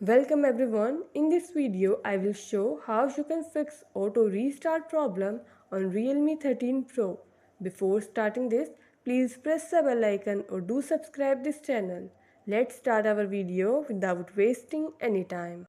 Welcome everyone. In this video, I will show how you can fix auto restart problem on Realme 13 Pro. Before starting this, please press the bell icon or do subscribe this channel. Let's start our video without wasting any time.